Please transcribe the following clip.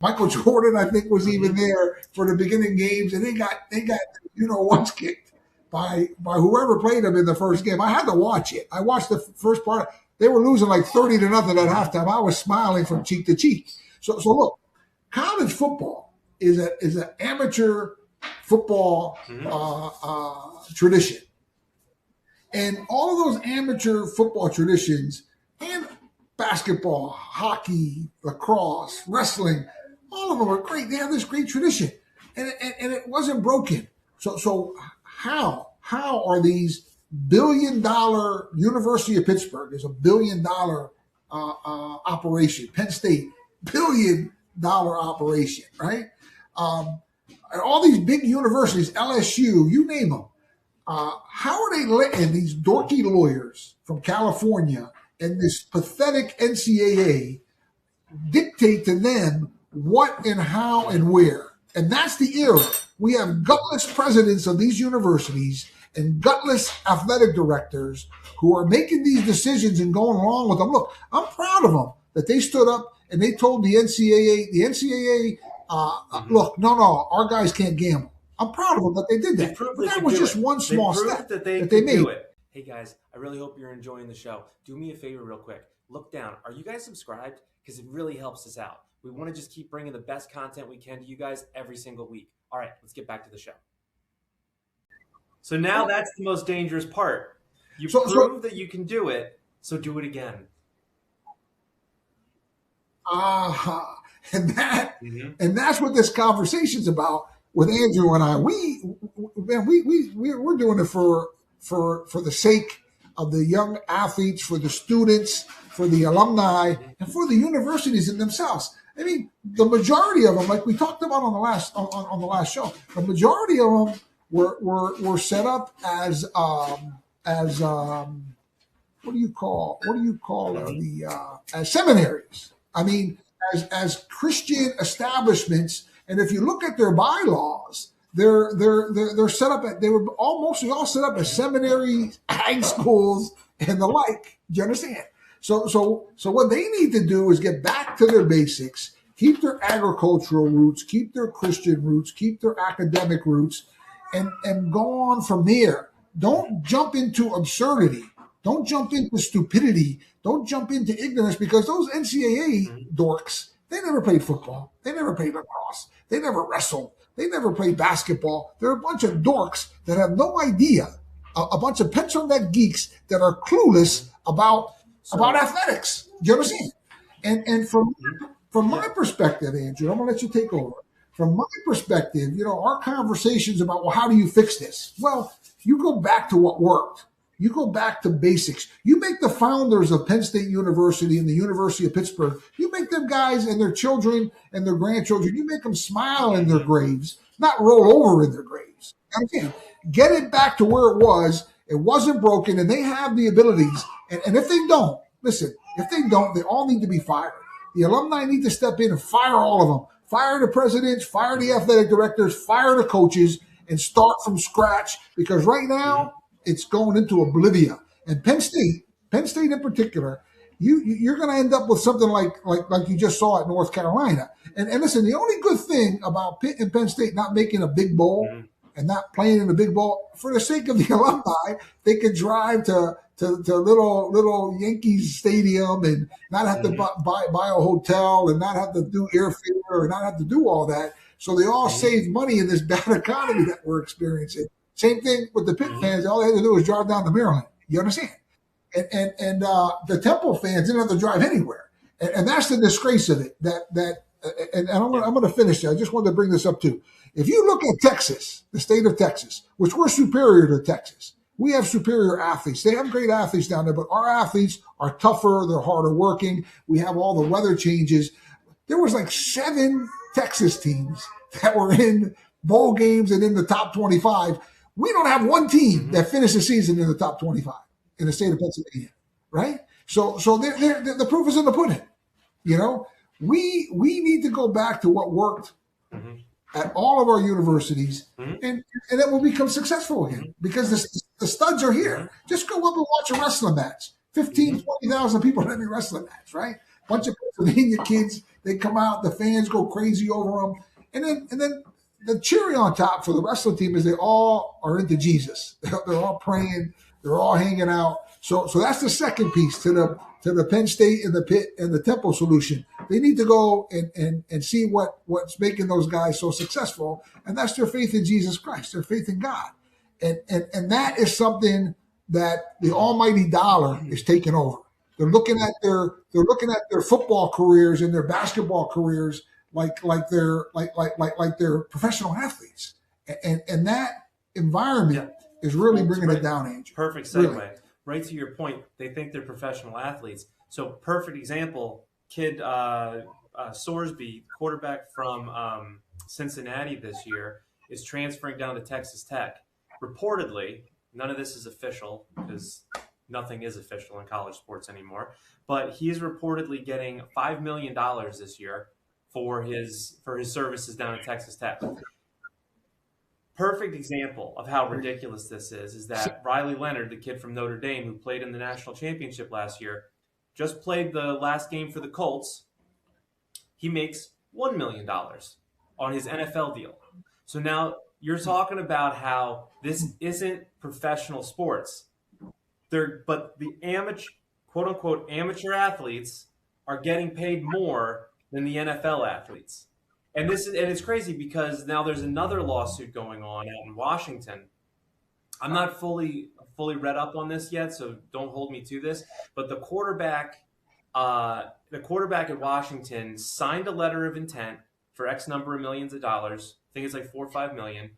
Michael Jordan, I think, was even there for the beginning games, and they got once kicked by whoever played them in the first game. I had to watch it. I watched the first part. They were losing like 30-0 at halftime. I was smiling from cheek to cheek. So look, college football is an amateur football tradition, and all of those amateur football traditions and basketball, hockey, lacrosse, wrestling, all of them are great. They have this great tradition, and it wasn't broken. So how are these $1 billion University of Pittsburgh is $1 billion operation, Penn State $1 billion operation, right? And all these big universities, LSU, you name them. How are they letting these dorky lawyers from California and this pathetic NCAA dictate to them what and how and where? And that's the era. We have gutless presidents of these universities and gutless athletic directors who are making these decisions and going along with them. Look, I'm proud of them that they stood up and they told the NCAA, look, no, our guys can't gamble. I'm proud of them that they did that. But that was just one small step that they made. Do it. Hey guys, I really hope you're enjoying the show. Do me a favor real quick. Look down. Are you guys subscribed? Because it really helps us out. We want to just keep bringing the best content we can to you guys every single week. All right, let's get back to the show. So now that's the most dangerous part. You prove that you can do it, so do it again. And that's what this conversation's about with Andrew and I. We're doing it for the sake of the young athletes, for the students, for the alumni, and for the universities in themselves. I mean, the majority of them, like we talked about on the last show, the majority of them were set up as as seminaries. I mean, as Christian establishments. And if you look at their bylaws, they're set up they were mostly all set up as seminaries, ag schools, and the like. Do you understand? So what they need to do is get back to their basics, keep their agricultural roots, keep their Christian roots, keep their academic roots, and go on from there. Don't jump into absurdity. Don't jump into stupidity. Don't jump into ignorance, because those NCAA dorks, they never played football. They never played lacrosse. They never wrestled. They never played basketball. They're a bunch of dorks that have no idea, a bunch of pencil neck geeks that are clueless about athletics. Do you understand? And from my perspective, Andrew, I'm going to let you take over. From my perspective, our conversations about, well, how do you fix this? Well, you go back to what worked. You go back to basics. You make the founders of Penn State University and the University of Pittsburgh, you make them guys and their children and their grandchildren, you make them smile in their graves, not roll over in their graves. Again, get it back to where it was. It wasn't broken, and they have the abilities. And if they don't, listen, they all need to be fired. The alumni need to step in and fire all of them. Fire the presidents, fire the athletic directors, fire the coaches, and start from scratch, because right now, it's going into oblivion. And Penn State in particular, you're going to end up with something like you just saw at North Carolina. And listen, the only good thing about Pitt and Penn State not making a big bowl and not playing in the big bowl, for the sake of the alumni, they could drive to little Yankees stadium and not have to buy a hotel and not have to do airfare and not have to do all that. So they all save money in this bad economy that we're experiencing. Same thing with the Pitt fans. All they had to do was drive down to Maryland. You understand? And the Temple fans didn't have to drive anywhere. And that's the disgrace of it. And I'm going to finish there. I just wanted to bring this up too. If you look at Texas, the state of Texas, which we're superior to Texas, we have superior athletes. They have great athletes down there, but our athletes are tougher. They're harder working. We have all the weather changes. There was like 7 Texas teams that were in bowl games and in the top 25. We don't have one team that finished the season in the top 25 in the state of Pennsylvania, right? So the proof is in the pudding. We need to go back to what worked at all of our universities, and it will become successful again, because the studs are here. Just go up and watch a wrestling match. 15,000, 20,000 people in every wrestling match, right? Bunch of Pennsylvania kids They come out, the fans go crazy over them, and then the cherry on top for the rest of the team is they all are into Jesus. They're all praying, they're all hanging out. So that's the second piece to the Penn State and the Pitt and the Temple solution. They need to go and see what's making those guys so successful, and that's their faith in Jesus Christ, their faith in God, and that is something that the almighty dollar is taking over. They're looking at their football careers and their basketball careers like they're professional athletes, and that environment is really bringing it down, Andrew. Perfect segue. Really. Right to your point, they think they're professional athletes. So perfect example, kid Sorsby, quarterback from Cincinnati this year, is transferring down to Texas Tech. Reportedly, none of this is official because nothing is official in college sports anymore, but he is reportedly getting $5 million this year for his services down at Texas Tech. Perfect example of how ridiculous this is that Riley Leonard, the kid from Notre Dame who played in the national championship last year, just played the last game for the Colts. He makes $1 million on his NFL deal. So now you're talking about how this isn't professional sports. But the quote unquote amateur athletes are getting paid more than the NFL athletes. And it's crazy because now there's another lawsuit going on out in Washington. I'm not fully read up on this yet, so don't hold me to this. But the quarterback at Washington signed a letter of intent for X number of millions of dollars. I think it's like $4 or $5 million.